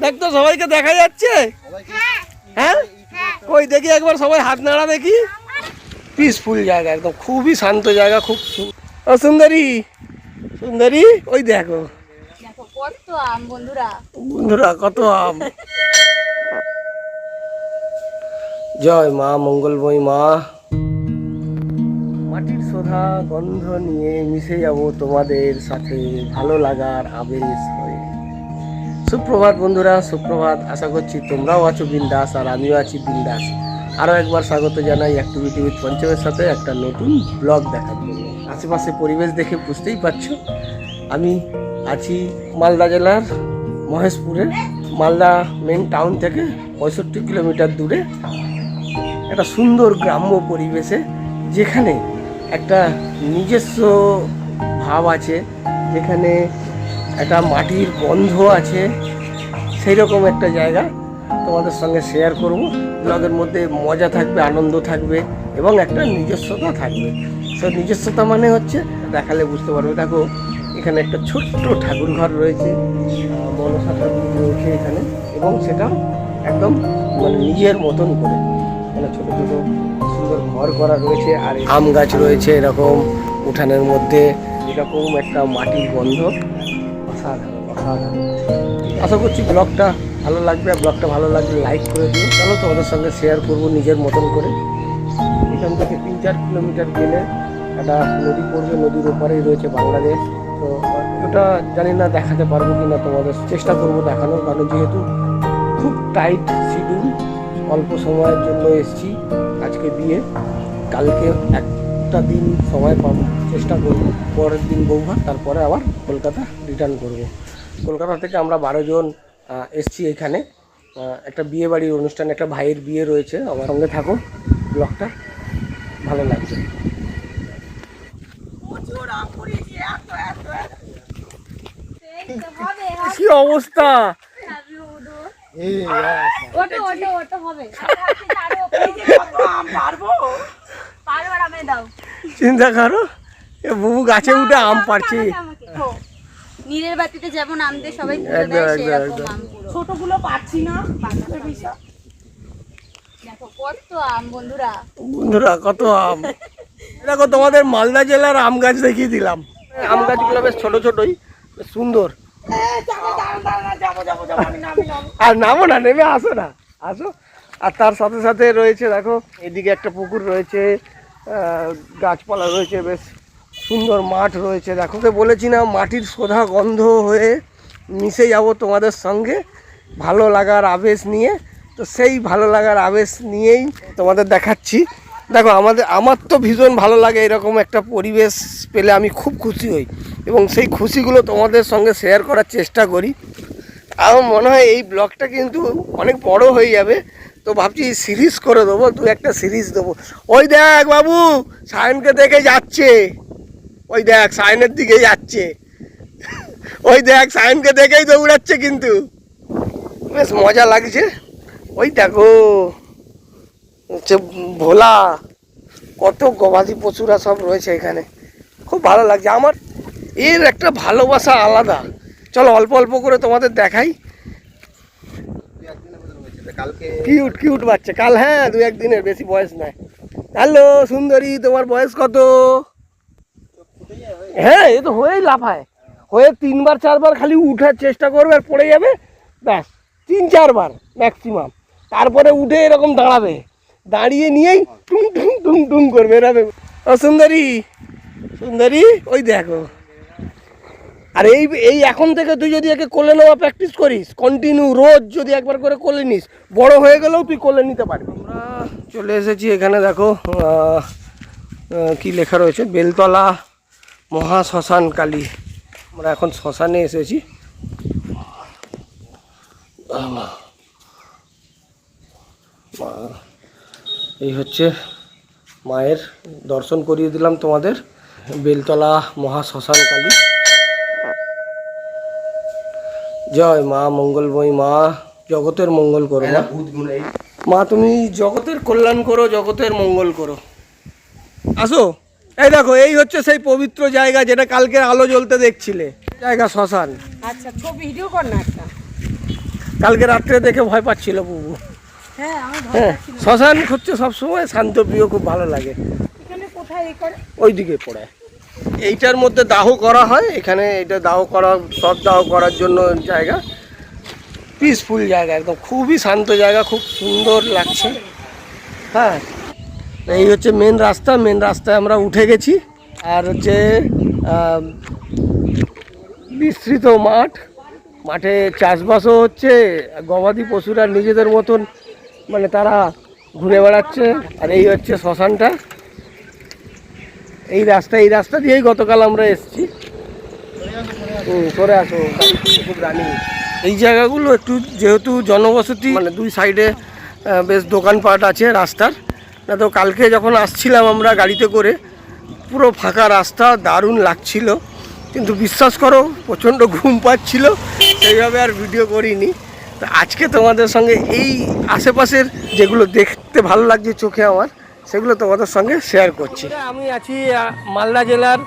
দেখ তো সবাইকে দেখা যাচ্ছে? হ্যাঁ কই দেখি একবার সবাই হাত নাড়া দেখি। পিসফুল জায়গা, একদম খুবই শান্ত জায়গা, খুব ও সুন্দরী সুন্দরী ওই দেখো কত আম বন্ধুরা, বন্ধুরা কত আম। জয় মা মঙ্গলময়ী মা। মাটির সোধা গন্ধ নিয়ে মিশে যাব তোমাদের সাথে ভালো লাগার আবেশ হয়ে। সুপ্রভাত বন্ধুরা, সুপ্রভাত। আশা করছি তোমরাও আছো বিন্দাস আর আমিও আছি বিন্দাস। আরও একবার স্বাগত জানাই অ্যাক্টিভিটি উইথ পঞ্চমের সাথে একটা নতুন ব্লগ দেখার জন্য। আশেপাশে পরিবেশ দেখে বুঝতেই পারছো আমি আছি মালদা জেলার মহেশপুরে। মালদা মেন টাউন থেকে 65 কিলোমিটার দূরে একটা সুন্দর গ্রাম্য পরিবেশে, যেখানে একটা নিজস্ব ভাব আছে, যেখানে একটা মাটির গন্ধ আছে, সেই রকম একটা জায়গা তোমাদের সঙ্গে শেয়ার করব। ব্লগের মধ্যে মজা থাকবে, আনন্দ থাকবে এবং একটা নিজস্বতা থাকবে। সেই নিজস্বতা মানে হচ্ছে দেখালে বুঝতে পারবে। দেখো এখানে একটা ছোট্ট ঠাকুর ঘর রয়েছে, মনসা ঠাকুর রয়েছে এখানে, এবং সেটা একদম মানে নিজের মতন করে, মানে ছোটো ছোটো সুন্দর ঘর করা রয়েছে। আর আম গাছ রয়েছে এরকম উঠানের মধ্যে, এরকম একটা মাটির গন্ধ, অসাধারণ অসাধারণ। আশা করছি ব্লগটা ভালো লাগবে। ব্লগটা ভালো লাগলে লাইক করে দিও। চলো তোমাদের সঙ্গে শেয়ার করব নিজের মতন করে। এখান থেকে 3-4 কিলোমিটার গেলে একটা নদী পড়বে, নদীর ওপারেই রয়েছে বাংলাদেশ। তো ওটা জানি না দেখাতে পারবো কি না, তোমাদের চেষ্টা করবো দেখানোর, কারণ যেহেতু খুব টাইট শিডিউল, অল্প সময়ের জন্য এসেছি আজকে দিয়ে, কালকে একটা দিন সময় পাবো, চেষ্টা করবো। পরের দিন বৌভাত, তারপরে আবার কলকাতা রিটার্ন করব। কলকাতা থেকে আমরা 12 জন এসছি এখানে একটা বিয়ে বাড়ির অনুষ্ঠানে, একটা ভাইয়ের বিয়ে রয়েছে। আমার সঙ্গে থাকো, ব্লগটা ভালো লাগছে। কি অবস্থা! চিন্তা করো, বুবু গাছে উঠে আম পাড়ছে। নীরের বাতিতে যেমন আম দিয়ে সবাই ছোটগুলো পাচ্ছি না। দেখো কত আম বন্ধুরা, বন্ধুরা কত আম। দেখো তোমাদের মালদা জেলার আম গাছ দেখিয়ে দিলাম। আম গাছগুলো বেশ ছোট ছোটই, বেশ সুন্দর। আর নামো না, নেমে আসো না, আসো। আর তার সাথে সাথে রয়েছে দেখো এদিকে একটা পুকুর রয়েছে, গাছপালা রয়েছে, বেশ সুন্দর মাঠ রয়েছে। দেখো তো বলেছি না, মাটির সোধা গন্ধ হয়ে মিশে যাব তোমাদের সঙ্গে ভালো লাগার আবেশ নিয়ে। তো সেই ভালো লাগার আবেশ নিয়েই তোমাদের দেখাচ্ছি। দেখো আমার তো ভীষণ ভালো লাগে, এরকম একটা পরিবেশ পেলে আমি খুব খুশি হই এবং সেই খুশিগুলো তোমাদের সঙ্গে শেয়ার করার চেষ্টা করি। আমার মনে হয় এই ব্লগটা কিন্তু অনেক বড় হয়ে যাবে, তো ভাবছি সিরিজ করে দেবো, একটা সিরিজ দেবো। ওই দেখ বাবু সায়নকে দেখে যাচ্ছে, ওই দেখ সায়নের দিকে যাচ্ছে, ওই দেখ সায়নকে দেখেই দৌড়াচ্ছে, কিন্তু বেশ মজা লাগছে। ওই দেখো হচ্ছে ভোলা, কত গবাদি পশুরা সব রয়েছে এখানে, খুব ভালো লাগছে আমার। এর একটা ভালোবাসা আলাদা। চলো অল্প অল্প করে তোমাদের দেখাই। কিউট কিউট বাচ্চা কাল, হ্যাঁ 2-1 দিনের, বেশি বয়স নয়। হ্যালো সুন্দরী, তোমার বয়স কত? হ্যাঁ এ তো হয়েই লাফায়, হয়ে 3-4 বার খালি উঠার চেষ্টা করবে আর পড়ে যাবে, ব্যাস 3-4 বার ম্যাক্সিমাম। তারপরে উঠে এরকম দাঁড়াবে, দাঁড়িয়ে নিয়েই টুং টুং টুং টুং করবে এরকম। ও সুন্দরী সুন্দরী ওই দেখো। আর এই এখন থেকে তুই যদি একে কোলে নেওয়া প্র্যাকটিস করিস, কন্টিনিউ রোজ যদি একবার করে কোলে নিস, বড় হয়ে গেলেও তুই কোলে নিতে পারবি। আমরা চলে এসেছি এখানে, দেখো কি লেখা রয়েছে, বেলতলা মহাশ্মশান কালী। আমরা এখন শ্মশানে এসেছি। এই হচ্ছে মায়ের দর্শন করিয়ে দিলাম তোমাদের, বেলতলা মহাশ্মশান কালী। জয় মা মঙ্গলময়ী মা, জগতের মঙ্গল করো মা। মা তুমি জগতের কল্যাণ করো, জগতের মঙ্গল করো। আসো, এই দেখো এই হচ্ছে সেই পবিত্র জায়গা যেটা কালকে আলো জ্বলতে দেখছিলে, জায়গা শ্মশান। আচ্ছা ছবি ভিডিও কর না একটা। এই দেখো এই হচ্ছে সেই পবিত্র জায়গা যেটা কালকের আলো জ্বলতে দেখছিলে, জায়গা শ্মশান। ছবি ভিডিও কর না একটা। আচ্ছা ছবি ভিডিও কর না একটা। কালকে রাত্রে দেখে ভয় পাচ্ছিল বুবু। হ্যাঁ আমি হ্যাঁ, শ্মশান হচ্ছে সবসময় শান্তপ্রিয়, খুব ভালো লাগে। এখানে কোথায় এই করে ওইদিকে পড়ে এইটার মধ্যে দাহ করা হয়, এখানে এটা দাহ করা, সব দাহ করার জন্য জায়গা, পিসফুল জায়গা, একদম খুবই শান্ত জায়গা, খুব সুন্দর লাগছে। হ্যাঁ, এই হচ্ছে মেন রাস্তা, মেন রাস্তায় আমরা উঠে গেছি। আর হচ্ছে বিস্তৃত মাঠ, মাঠে চাষবাসও হচ্ছে, গবাদি পশুরা নিজেদের মতন মানে তারা ঘুরে বেড়াচ্ছে। আর এই হচ্ছে শ্মশানটা, এই রাস্তা দিয়েই গতকাল আমরা এসেছি। সরে আসো, খুব রানি। এই জায়গাগুলো একটু যেহেতু জনবসতি, মানে দুই সাইডে বেশ দোকানপাট আছে রাস্তার, না তো কালকে যখন আসছিলাম আমরা গাড়িতে করে, পুরো ফাঁকা রাস্তা, দারুণ লাগছিল। কিন্তু বিশ্বাস করো প্রচণ্ড ঘুম পাচ্ছিল, সেইভাবে আর ভিডিও করিনি। তো আজকে তোমাদের সঙ্গে এই আশেপাশের যেগুলো দেখতে ভালো লাগছে চোখে আমার, সেগুলো তোমাদের সঙ্গে শেয়ার করছি। আমি আছি মালদা জেলার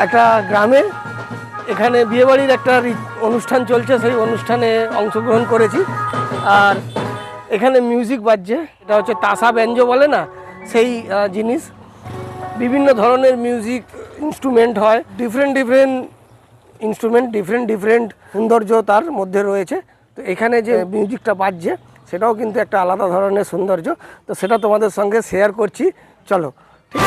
একটা গ্রামে, এখানে বিয়েবাড়ির একটা অনুষ্ঠান চলছে, সেই অনুষ্ঠানে অংশগ্রহণ করেছি। আর এখানে মিউজিক বাজছে, এটা হচ্ছে তাসা ব্যঞ্জ বলে না, সেই জিনিস। বিভিন্ন ধরনের মিউজিক ইনস্ট্রুমেন্ট হয়, ডিফারেন্ট ইনস্ট্রুমেন্ট, ডিফারেন্ট সৌন্দর্য তার মধ্যে রয়েছে। তো এখানে যে মিউজিকটা বাজছে সেটাও কিন্তু একটা আলাদা ধরনের সৌন্দর্য, তো সেটা তোমাদের সঙ্গে শেয়ার করছি। চলো, ঠিক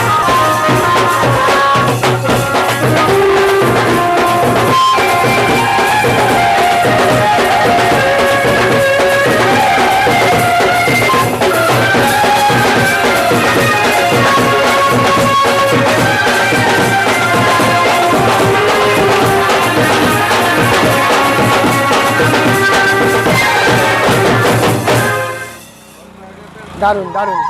দারুণ দারুণ।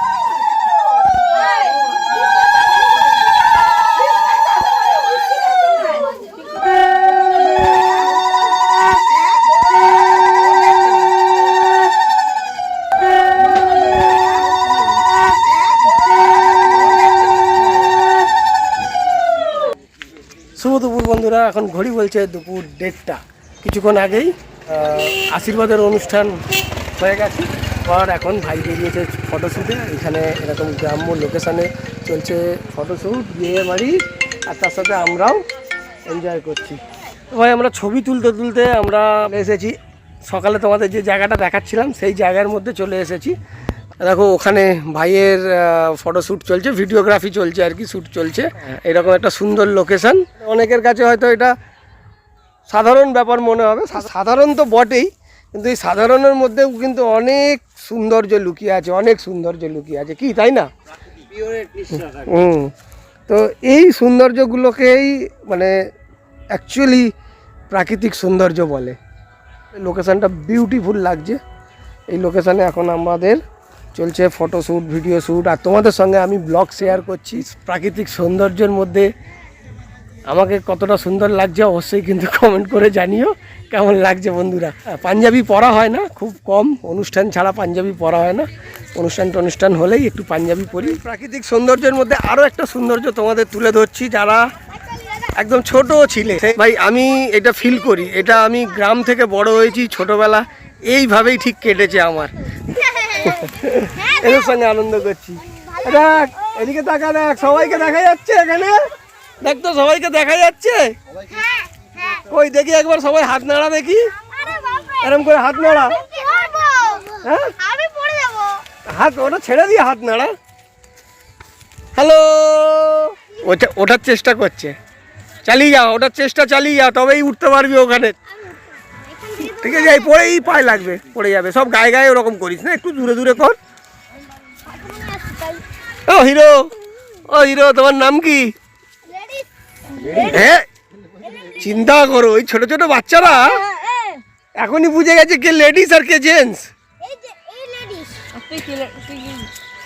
শুভ দুপুর বন্ধুরা, এখন ঘড়ি বলছে দুপুর 1:30। কিছুক্ষণ আগেই আশীর্বাদের অনুষ্ঠান হয়ে গেছে, পর এখন ভাই বেরিয়েছে ফটোশ্যুটে। এখানে এরকম গ্রাম্য লোকেশানে চলছে ফটোশ্যুট, বিয়ে বাড়ি, আর তার সাথে আমরাও এনজয় করছি। তো ভাই আমরা ছবি তুলতে আমরা এসেছি, সকালে তোমাদের যে জায়গাটা দেখাচ্ছিলাম সেই জায়গার মধ্যে চলে এসেছি। দেখো ওখানে ভাইয়ের ফটোশ্যুট চলছে, ভিডিওগ্রাফি চলছে আর কি, শ্যুট চলছে। এরকম একটা সুন্দর লোকেশান, অনেকের কাছে হয়তো এটা সাধারণ ব্যাপার মনে হবে, সাধারণ তো বটেই, কিন্তু এই সাধারণের মধ্যেও কিন্তু অনেক সৌন্দর্য লুকিয়ে আছে, অনেক সৌন্দর্য লুকিয়ে আছে, কি তাই না? তো এই সৌন্দর্যগুলোকেই মানে অ্যাকচুয়ালি প্রাকৃতিক সৌন্দর্য বলে। লোকেশানটা বিউটিফুল লাগছে। এই লোকেশানে এখন আমাদের চলছে ফটোশ্যুট, ভিডিও শ্যুট, আর তোমাদের সঙ্গে আমি ব্লগ শেয়ার করছি। প্রাকৃতিক সৌন্দর্যের মধ্যে আমাকে কতটা সুন্দর লাগছে অবশ্যই কিন্তু কমেন্ট করে জানিও কেমন লাগছে বন্ধুরা। পাঞ্জাবি পরা হয় না, খুব কম, অনুষ্ঠান ছাড়া পাঞ্জাবি পরা হয় না, অনুষ্ঠান হলেই একটু পাঞ্জাবি পরি। প্রাকৃতিক সৌন্দর্যের মধ্যে আরও একটা সৌন্দর্য তোমাদের তুলে ধরছি, যারা একদম ছোটো ছিলে ভাই, আমি এটা ফিল করি, এটা আমি গ্রাম থেকে বড় হয়েছি, ছোটোবেলা এইভাবেই ঠিক কেটেছে আমার, এদের সঙ্গে আনন্দ করছি। দেখ এদিকে তাকা, দেখ সবাইকে দেখা যাচ্ছে এখানে, দেখ তো সবাইকে দেখা যাচ্ছে। ওই দেখি একবার সবাই হাত নাড়া দেখি, এরকম করে হাত নাড়া। হ্যাঁ হাত ওটা ছেড়ে দিয়ে হাত নাড়া। হ্যালো, ওঠার চেষ্টা করছে, চালিয়ে যাও, ওটার চেষ্টা চালিয়ে যাও, তবেই উঠতে পারবি ওখানে। ঠিক আছে, এই পড়েই পায়ে লাগবে, পড়ে যাবে সব, গায়ে গায়ে ওরকম করিস না, একটু দূরে দূরে কর। ও হিরো, ও হিরো, তোমার নাম কি? হ্যাঁ চিন্তা করো, ওই ছোট ছোট বাচ্চারা এখনই বুঝে গেছে কে লেডিস আর কে জেন্টস।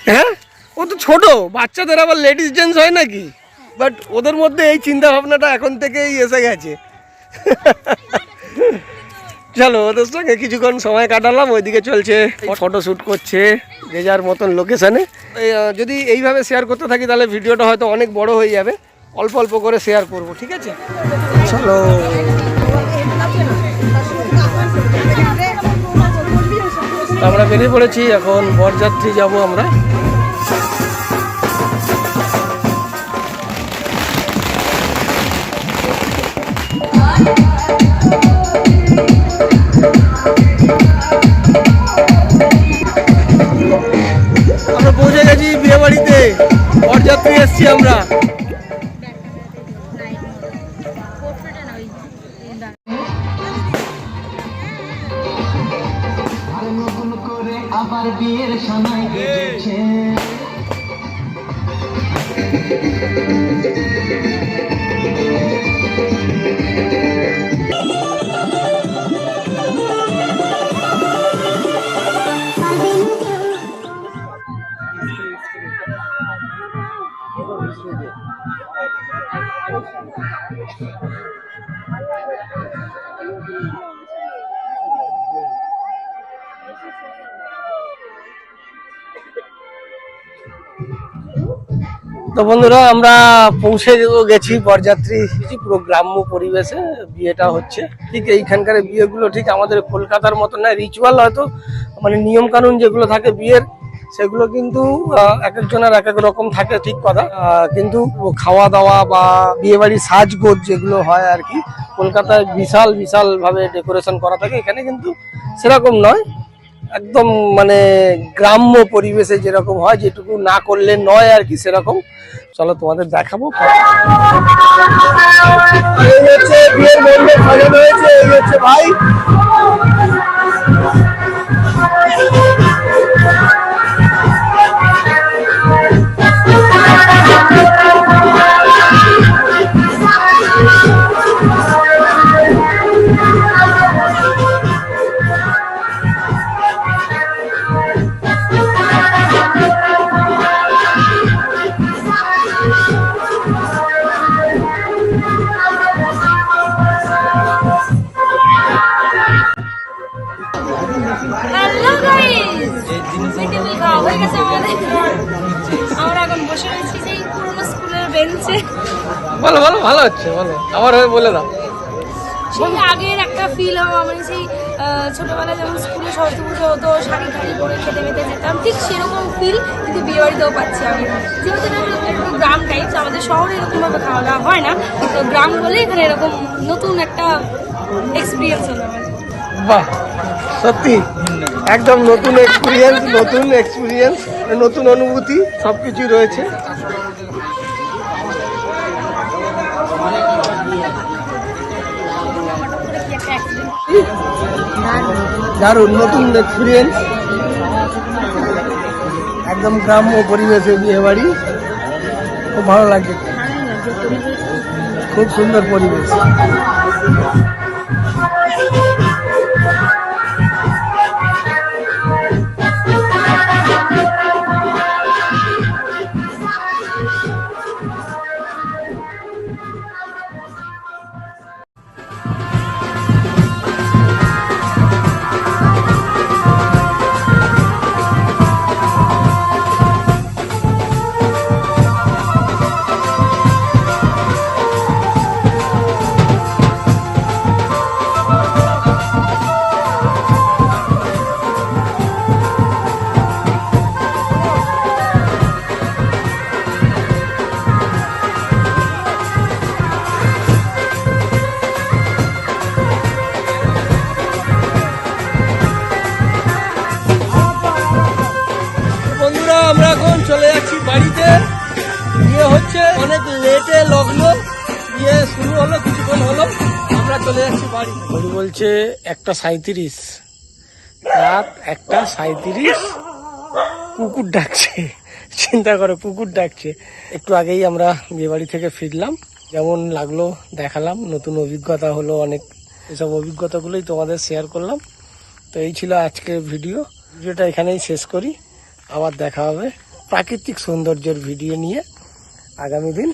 হ্যাঁ ও তো ছোট, বাচ্চাদের আবার লেডিস জেন্টস হয় নাকি? বাট ওদের মধ্যে এই চিন্তা ভাবনাটা এখন থেকেই এসে গেছে। চলো ওদের সঙ্গে কিছুক্ষণ সময় কাটালাম, ওইদিকে চলছে ফটোশ্যুট করছে যে যার মতন লোকেশানে। যদি এইভাবে শেয়ার করতে থাকি তাহলে ভিডিওটা হয়তো অনেক বড় হয়ে যাবে, অল্প অল্প করে শেয়ার করব, ঠিক আছে? চলো আমরা বেরিয়ে পড়েছি, এখন বরযাত্রী যাব আমরা। আমরা পৌঁছে গেছি বিয়ে বাড়িতে, বরযাত্রী এসছি আমরা। আবার বিয়ের সময় বেজেছে তো বন্ধুরা আমরা পৌঁছে গেছি বরযাত্রী, পুরো গ্রাম্য পরিবেশে বিয়েটা হচ্ছে। ঠিক এইখানকার বিয়েগুলো ঠিক আমাদের কলকাতার মতো না, রিচুয়াল হয়তো মানে নিয়ম কানুন যেগুলো থাকে বিয়ের, সেগুলো কিন্তু এক একজনের এক এক রকম থাকে, ঠিক কথা। কিন্তু খাওয়া দাওয়া বা বিয়ে বাড়ির সাজগোজ যেগুলো হয় আর কি, কলকাতায় বিশাল বিশাল ভাবে ডেকোরেশন করা থাকে, এখানে কিন্তু সেরকম নয়। একদম মানে গ্রাম্য পরিবেশে যেরকম হয়, যেটুকু না করলে নয় আর কি, সেরকম। চলো তোমাদের দেখাবো। এই হচ্ছে বিয়ের মণ্ডপ সাজানো হয়েছে, এই হচ্ছে ভাই। হ্যালো গাইস, মিটিমিল খাওয়া হয়ে গেছে আমাদের। আমরা এখন বসে রয়েছি সেই পুরোনো স্কুলের বেঞ্চে। বলো বলো, ভালো হচ্ছে, বলো আমার হয়ে বলে দাও। সেই আগের একটা ফিল হওয়া, মানে সেই ছোটবেলায় যেমন স্কুলে সরস্বতী পুজো হতো, শাড়ি টাড়ি পরে খেতে মেতে যেতাম, ঠিক সেরকম ফিল কিন্তু বিয়ে বাড়িতেও পাচ্ছি আমি। যেহেতু এটা একটু গ্রাম টাইপ, আমাদের শহরে এরকমভাবে খাওয়া দাওয়া হয় না, তো গ্রাম বলে এখানে এরকম নতুন একটা এক্সপিরিয়েন্স হলো আমার। বাহ, সত্যি একদম নতুন এক্সপিরিয়েন্স, নতুন অনুভূতি সবকিছু রয়েছে। দারুণ নতুন এক্সপিরিয়েন্স, একদম গ্রাম্য পরিবেশে বিয়ে বাড়ি, খুব ভালো লাগছে, খুব সুন্দর পরিবেশ। আমরা এখন চলে যাচ্ছি বাড়িতে। বিয়ে হচ্ছে অনেক লেটে লগ্ন, বিয়ে শুরু হলো কিছুক্ষণ হলো, আমরা চলে যাচ্ছি বাড়ি। ঘড়ি বলছে 1:37, রাত 1:37, কুকুর ডাকছে, চিন্তা করে কুকুর ডাকছে। একটু আগেই আমরা বিয়ে বাড়ি থেকে ফিরলাম, যেমন লাগলো দেখালাম, নতুন অভিজ্ঞতা হলো অনেক, এসব অভিজ্ঞতাগুলোই তোমাদের শেয়ার করলাম। তো এই ছিল আজকের ভিডিওটা এখানেই শেষ করি। আবার দেখা হবে প্রাকৃতিক সৌন্দর্যের ভিডিও নিয়ে আগামী দিন।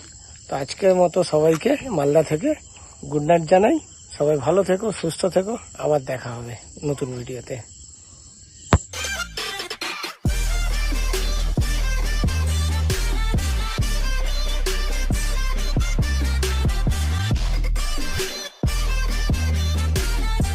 তো আজকের মতো সবাইকে মালদা থেকে গুড নাইট জানাই। সবাই ভালো থেকো, সুস্থ থেকো, আবার দেখা হবে নতুন ভিডিওতে।